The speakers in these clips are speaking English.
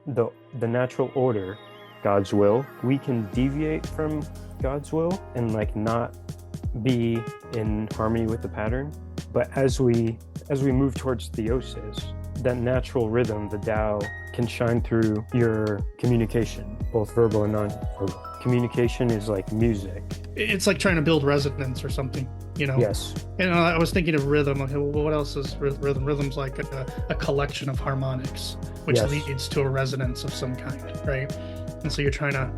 the natural order, God's will, we can deviate from God's will and like not be in harmony with the pattern. But as we move towards theosis, that natural rhythm, the Tao, can shine through your communication, both verbal and non-verbal. Communication is like music. It's like trying to build resonance or something, you know? Yes. And I was thinking of rhythm. Okay, well, what else is rhythm? Rhythm's like a collection of harmonics, which Yes. leads to a resonance of some kind, right? And so you're trying to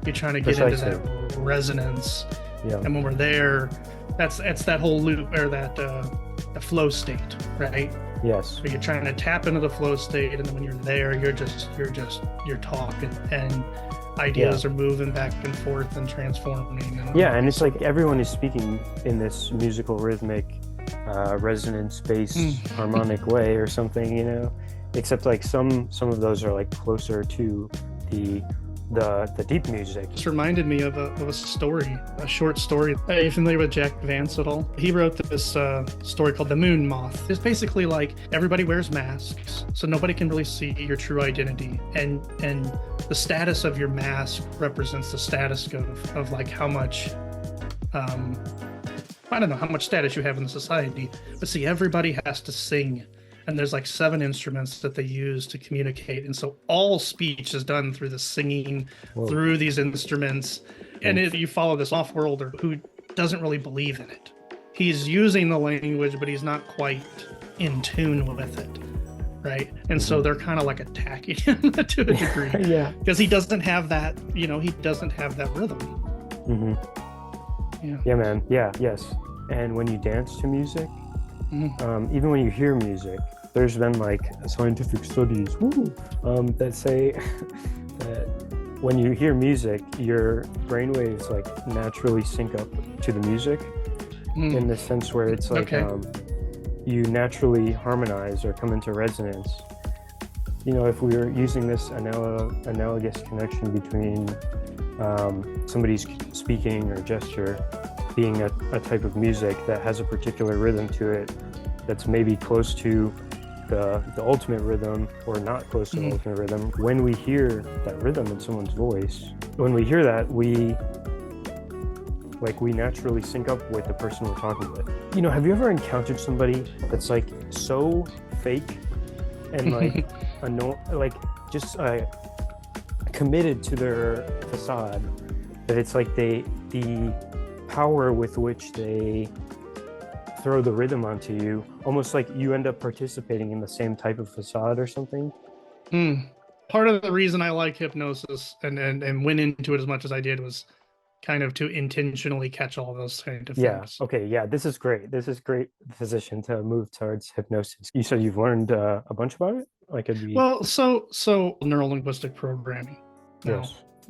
get into that resonance. Yeah. And when we're there, that's that whole loop, or that the flow state, right? Yes. So you're trying to tap into the flow state, and then when you're there, you're talking, and ideas are moving back and forth and transforming. And it's like everyone is speaking in this musical, rhythmic, resonance-based harmonic way or something, you know. Except like some of those are like closer to the deep music. This reminded me of a story, a short story. Are you familiar with Jack Vance at all? He wrote this story called The Moon Moth. It's basically like everybody wears masks, so nobody can really see your true identity. And the status of your mask represents the status of like how much, I don't know, how much status you have in the society. But see, everybody has to sing. And there's like 7 instruments that they use to communicate. And so all speech is done through the singing, through these instruments. And if you follow this off-worlder who doesn't really believe in it, he's using the language, but he's not quite in tune with it, right? And so they're kind of like attacking him to a degree. Yeah. Because he doesn't have that, he doesn't have that rhythm. Mm-hmm. Yeah, man. Yeah, yes. And when you dance to music, even when you hear music, there's been like scientific studies that say that when you hear music, your brainwaves like naturally sync up to the music in the sense where it's like you naturally harmonize or come into resonance. You know, if we were using this analogous connection between somebody's speaking or gesture being a type of music that has a particular rhythm to it that's maybe close to the ultimate rhythm or not close to the ultimate rhythm. When we hear that rhythm in someone's voice, when we hear that, we naturally sync up with the person we're talking with. You know, have you ever encountered somebody that's like so fake and like committed to their facade that it's like the power with which they throw the rhythm onto you, almost like you end up participating in the same type of facade or something? Part of the reason I like hypnosis and went into it as much as I did was kind of to intentionally catch all those kind of things. Okay. Yeah. This is great position to move towards hypnosis. You said you've learned a bunch about it? So neuro-linguistic programming. Now,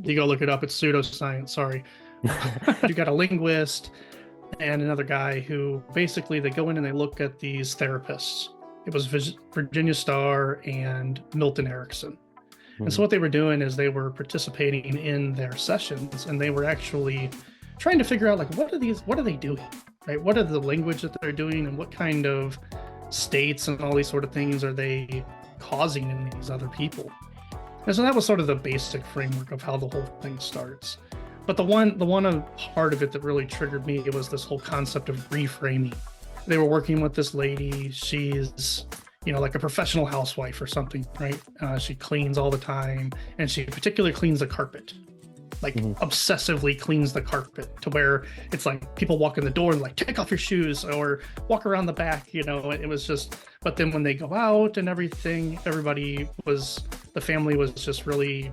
you go look it up. It's pseudoscience. Sorry. You got a linguist and another guy who basically they go in and they look at these therapists. It was Virginia Starr and Milton Erickson. And so what they were doing is they were participating in their sessions, and they were actually trying to figure out like what are they doing, right? What are the language that they're doing, and what kind of states and all these sort of things are they causing in these other people? And so that was sort of the basic framework of how the whole thing starts. But the one part of it that really triggered me, it was this whole concept of reframing. They were working with this lady. She's, like a professional housewife or something, right? She cleans all the time, and she particularly cleans the carpet, like obsessively cleans the carpet to where it's like people walk in the door and like take off your shoes or walk around the back, it was just, but then when they go out and everything, the family was just really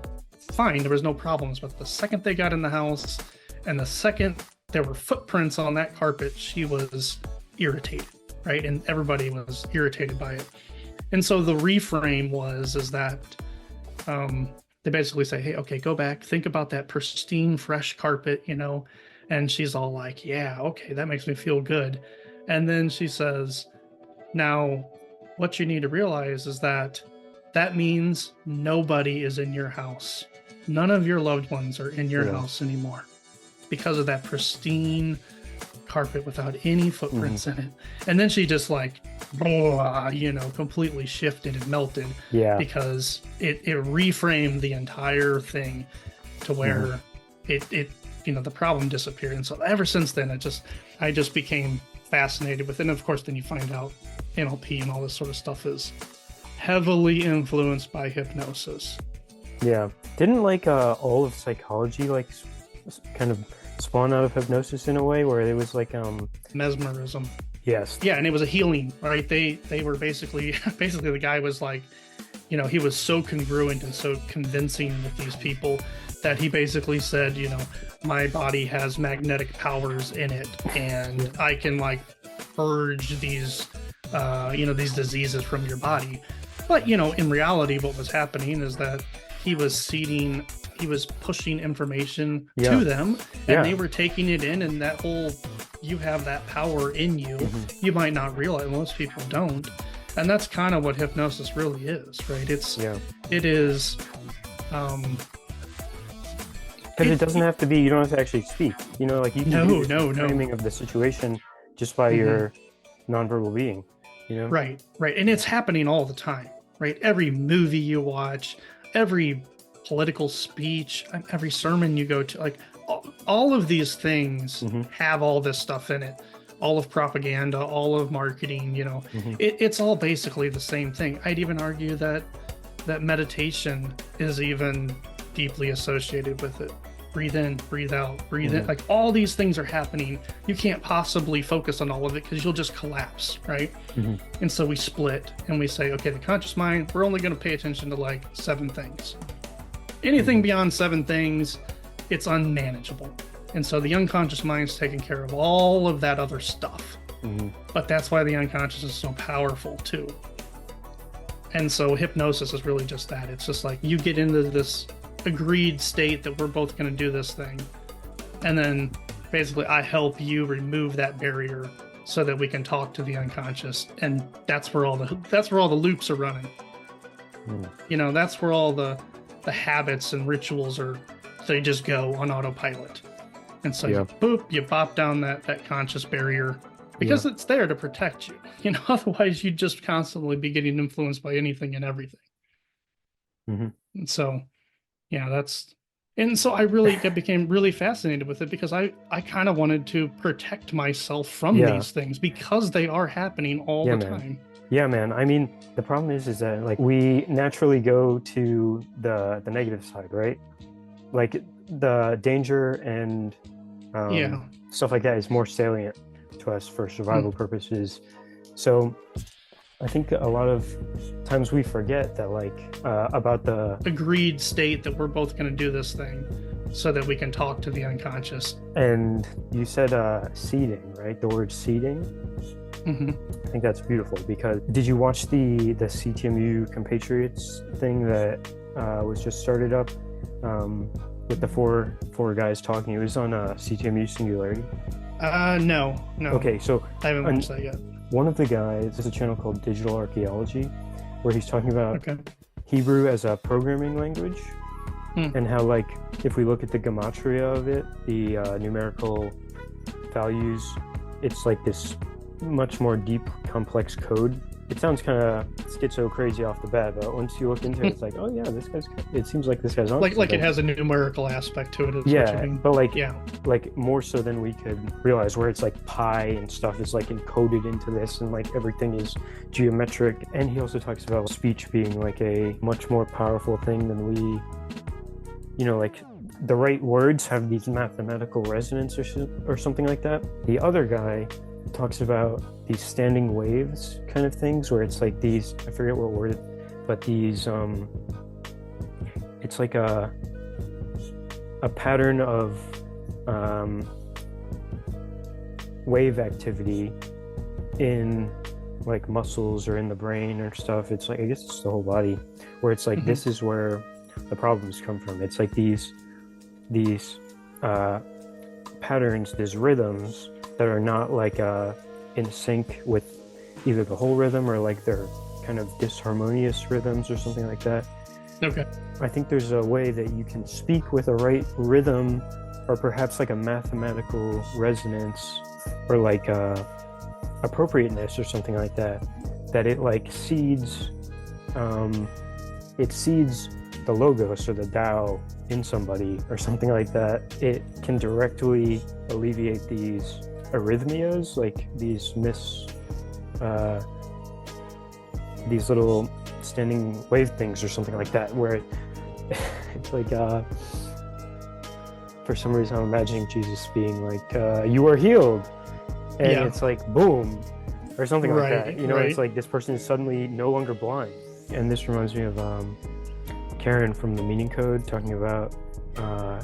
fine. There was no problems. But the second they got in the house and the second there were footprints on that carpet, she was irritated, right? And everybody was irritated by it. And so the reframe is that they basically say, hey, okay, go back, think about that pristine, fresh carpet, and she's all like, yeah, okay, that makes me feel good. And then she says, now, what you need to realize is that means nobody is in your house. None of your loved ones are in your house anymore because of that pristine carpet without any footprints in it. And then she just like completely shifted and melted Yeah. because it reframed the entire thing to where it the problem disappeared. And so ever since then, I just became fascinated with it. And of course, then you find out NLP and all this sort of stuff is heavily influenced by hypnosis. Yeah. Didn't like all of psychology like kind of spawn out of hypnosis in a way where it was like Mesmerism. yes. Yeah, and it was a healing, right? They were basically the guy was like, he was so congruent and so convincing with these people that he basically said, my body has magnetic powers in it, and I can like purge these these diseases from your body. But in reality, what was happening is that he was pushing information to them, and they were taking it in, and that whole, you have that power in you. You might not realize, most people don't. And that's kind of what hypnosis really is, right? It is because it doesn't have to be, you don't have to actually speak, like you can do the framing of the situation just by your nonverbal being, right. And it's happening all the time, right? Every movie you watch, every political speech, every sermon you go to, like all of these things have all this stuff in it. All of propaganda, all of marketing, it's all basically the same thing. I'd even argue that meditation is even deeply associated with it. Breathe in, breathe out, breathe in. Like all these things are happening. You can't possibly focus on all of it because you'll just collapse, right? And so we split and we say, okay, the conscious mind, we're only going to pay attention to like 7 things. Anything beyond 7 things, it's unmanageable. And so the unconscious mind's taking care of all of that other stuff. But that's why the unconscious is so powerful too. And so hypnosis is really just that. It's just like you get into this agreed state that we're both going to do this thing. And then basically I help you remove that barrier so that we can talk to the unconscious. And that's where all the loops are running. That's where all the habits and rituals they just go on autopilot. And so you bop down that conscious barrier because it's there to protect you. Otherwise you'd just constantly be getting influenced by anything and everything. And so, I became really fascinated with it because I kind of wanted to protect myself from these things because they are happening all the time. Yeah, man. I mean, the problem is that like we naturally go to the negative side, right? Like the danger and stuff like that is more salient to us for survival purposes. So I think a lot of times we forget that like about the agreed state that we're both going to do this thing so that we can talk to the unconscious. And you said seeding, right? The word seeding. I think that's beautiful because did you watch the CTMU compatriots thing that was just started up with the four guys talking? It was on CTMU Singularity. No. Okay, so I haven't watched that yet. One of the guys, there's a channel called Digital Archaeology where he's talking about Hebrew as a programming language and how like if we look at the gematria of it, the numerical values, it's like this much more deep, complex code. It sounds kind of schizo crazy off the bat, but once you look into it, it's like, oh yeah, it seems like this guy's on. Like it has a numerical aspect to it. But like more so than we could realize, where it's like pi and stuff is like encoded into this, and like everything is geometric. And he also talks about speech being like a much more powerful thing than we, like the right words have these mathematical resonance or something like that. The other guy talks about these standing waves kind of things where it's like these, I forget what word, but these it's like a pattern of wave activity in like muscles or in the brain or stuff. It's like, I guess it's the whole body, where it's like this is where the problems come from. It's like these patterns, these rhythms that are not like in sync with either the whole rhythm or like they're kind of disharmonious rhythms or something like that. Okay. I think there's a way that you can speak with a right rhythm or perhaps like a mathematical resonance or like appropriateness or something like that, that it like seeds it seeds the logos or the Tao in somebody or something like that. It can directly alleviate these arrhythmias, like these these little standing wave things or something like that, where it's like for some reason I'm imagining Jesus being like, you are healed, and it's like boom or something like that, you know. It's like this person is suddenly no longer blind. And this reminds me of Karen from the Meaning Code talking about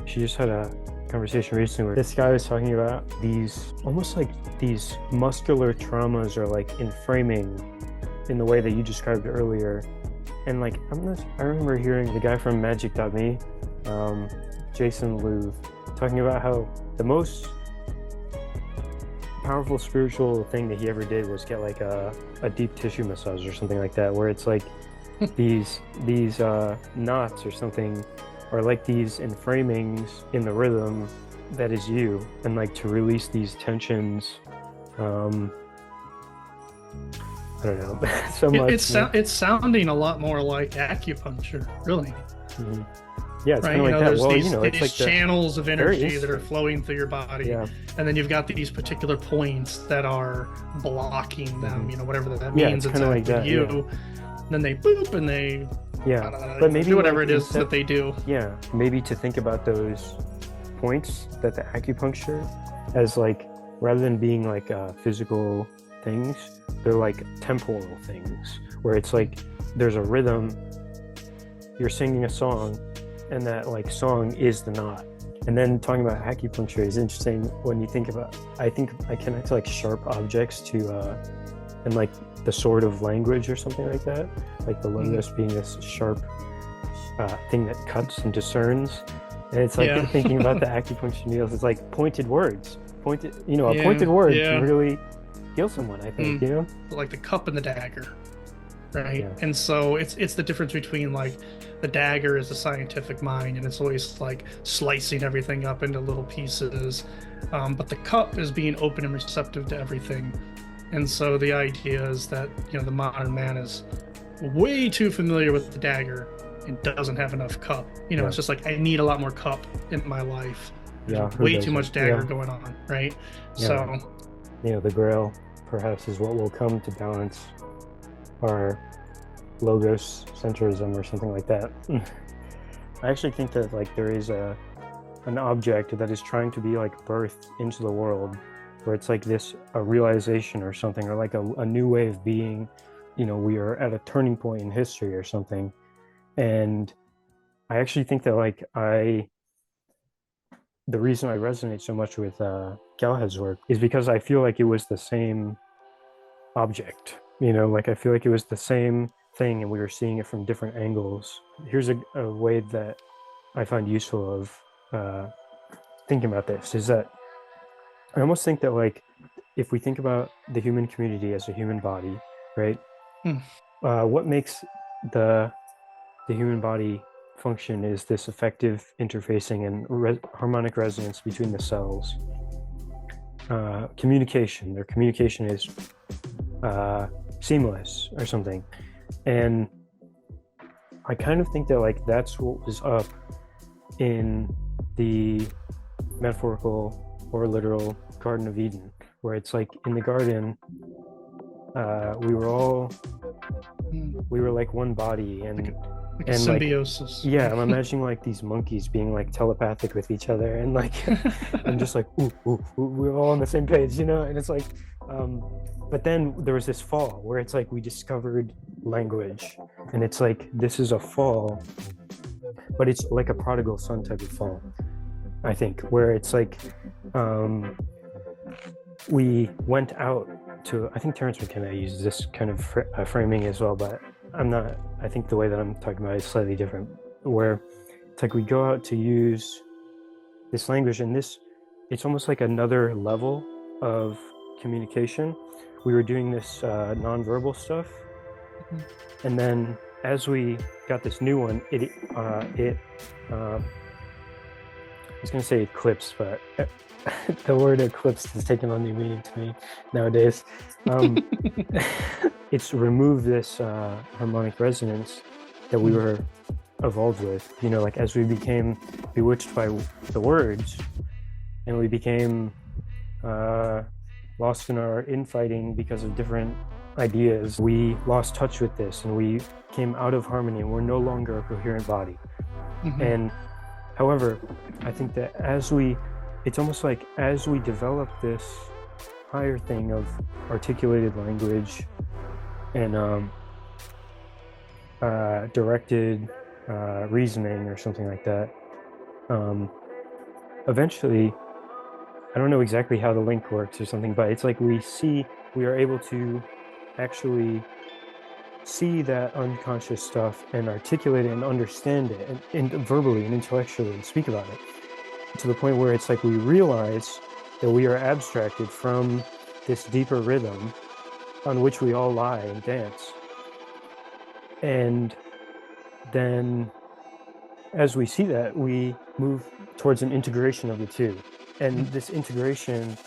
she just had a conversation recently where this guy was talking about these almost like these muscular traumas or like in framing in the way that you described earlier. And like I remember hearing the guy from Magic.me, Jason Louv, talking about how the most powerful spiritual thing that he ever did was get like a deep tissue massage or something like that, where it's like these knots or something, or like these enframings in the rhythm that is you, and like to release these tensions. I don't know. So much. It's sounding a lot more like acupuncture, really. Mm-hmm. Yeah, it's kind of like that. There's well, these, you know, it's like channels of energy that are flowing through your body, and then you've got these particular points that are blocking them. You know, whatever that means. It's kind of like that. You. Then they boop and they but maybe do whatever it is that they do. Yeah, maybe to think about those points that the acupuncture as like, rather than being like physical things, they're like temporal things, where it's like there's a rhythm, you're singing a song, and that like song is the knot. And then talking about acupuncture is interesting when you think about, I think I connect like sharp objects to and like the sword of language or something like that, like the logos being this sharp thing that cuts and discerns. And it's like thinking about the acupuncture needles, it's like pointed words, a pointed word can really heal someone, I think. You know, like the cup and the dagger, right? And so it's the difference between like the dagger is a scientific mind, and it's always like slicing everything up into little pieces, but the cup is being open and receptive to everything. And so the idea is that, you know, the modern man is way too familiar with the dagger and doesn't have enough cup. You know, it's just like, I need a lot more cup in my life. There's way too much dagger going on, right? So, you know, the grail perhaps is what will come to balance our logos centrism or something like that. I actually think that like there is an object that is trying to be like birthed into the world, where it's like a realization or something, or like a new way of being. You know, we are at a turning point in history or something. And I actually think that like the reason I resonate so much with Galahad's work is because I feel like it was the same object, you know, like I feel like it was the same thing and we were seeing it from different angles. Here's a way that I find useful of thinking about this, is that I almost think that like if we think about the human community as a human body, right? What makes the human body function is this effective interfacing and harmonic resonance between the cells. Communication, their communication is seamless or something. And I kind of think that like that's what was up in the metaphorical or literal Garden of Eden, where it's like in the garden, we were like one body, and like symbiosis. Like, I'm imagining like these monkeys being like telepathic with each other, and like I'm just like ooh, we're all on the same page, you know. And it's like but then there was this fall where it's like we discovered language, and it's like this is a fall, but it's like a prodigal son type of fall, I think, where it's like we went out to, I think Terence McKenna uses this kind of framing as well, but I think the way that I'm talking about is slightly different, where it's like we go out to use this language, and it's almost like another level of communication. We were doing this nonverbal stuff, and then as we got this new one, was going to say eclipse, but the word eclipse has taken on new meaning to me nowadays. It's removed this harmonic resonance that we were evolved with. You know, like as we became bewitched by the words, and we became lost in our infighting because of different ideas, we lost touch with this, and we came out of harmony, and we're no longer a coherent body. And however, I think that it's almost like as we develop this higher thing of articulated language and directed reasoning or something like that, eventually, I don't know exactly how the link works or something, but it's like we are able to actually see that unconscious stuff and articulate it and understand it and verbally and intellectually and speak about it, to the point where it's like we realize that we are abstracted from this deeper rhythm on which we all lie and dance. And then as we see that, we move towards an integration of the two. And this integration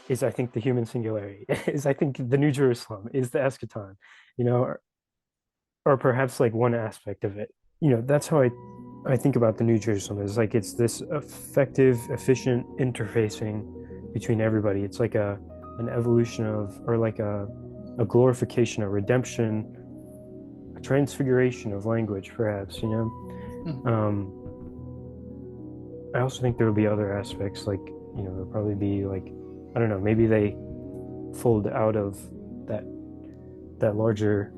is, I think, the human singularity, is, I think, the New Jerusalem, is the eschaton, you know, or perhaps like one aspect of it. You know, that's how I think about the New Jerusalem, is like it's this effective, efficient interfacing between everybody. It's like an evolution of, or like a glorification, a redemption, a transfiguration of language, perhaps, you know. I also think there will be other aspects, like, you know, there'll probably be like, I don't know, maybe they fold out of that larger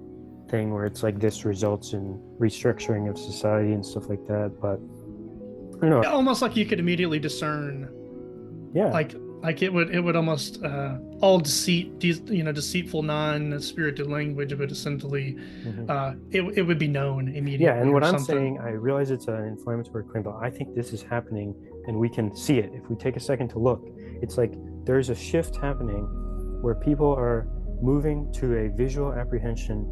thing where it's like this results in restructuring of society and stuff like that. But I don't know. Almost like you could immediately discern. Yeah. Like it would almost all deceitful non-spirited language would essentially it would be known immediately. Yeah, and what I'm saying, I realize it's an inflammatory claim, but I think this is happening, and we can see it if we take a second to look. It's like there's a shift happening where people are moving to a visual apprehension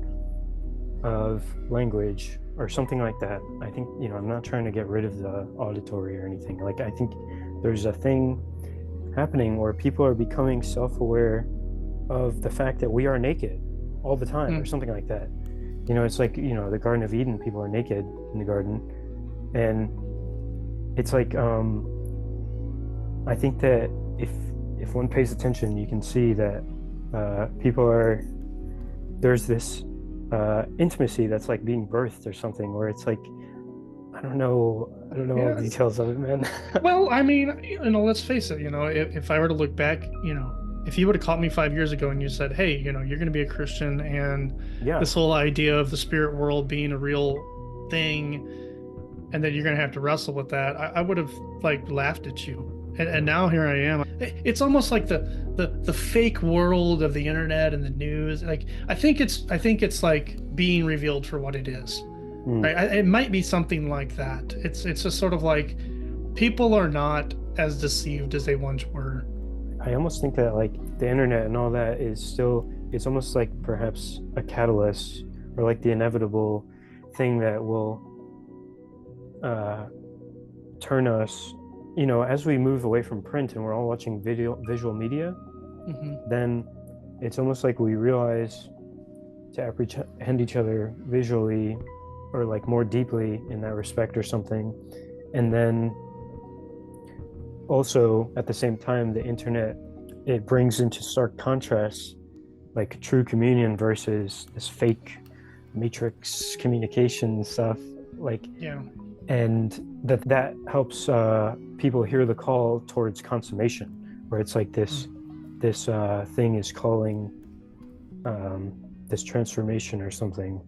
of language or something like that. I think, you know, I'm not trying to get rid of the auditory or anything. Like, I think there's a thing happening where people are becoming self-aware of the fact that we are naked all the time or something like that. You know, it's like, you know, the Garden of Eden, people are naked in the garden. And it's like, I think that if one pays attention, you can see that there's this intimacy that's like being birthed or something, where it's like, I don't know all the details of it, man. Well, I mean, you know, let's face it, you know, if I were to look back, you know, if you would have caught me 5 years ago and you said, hey, you know, you're going to be a Christian, and this whole idea of the spirit world being a real thing, and that you're going to have to wrestle with that, I would have like laughed at you. And now here I am. It's almost like the fake world of the internet and the news. Like, I think it's like being revealed for what it is. Right? It might be something like that. It's just sort of like people are not as deceived as they once were. I almost think that like the internet and all that is still, it's almost like perhaps a catalyst, or like the inevitable thing that will turn us, you know, as we move away from print and we're all watching visual media, then it's almost like we realize to apprehend each other visually, or like more deeply in that respect or something. And then also at the same time, the internet, it brings into stark contrast like true communion versus this fake matrix communication stuff, like, and that helps people hear the call towards consummation, where it's like this thing is calling this transformation or something.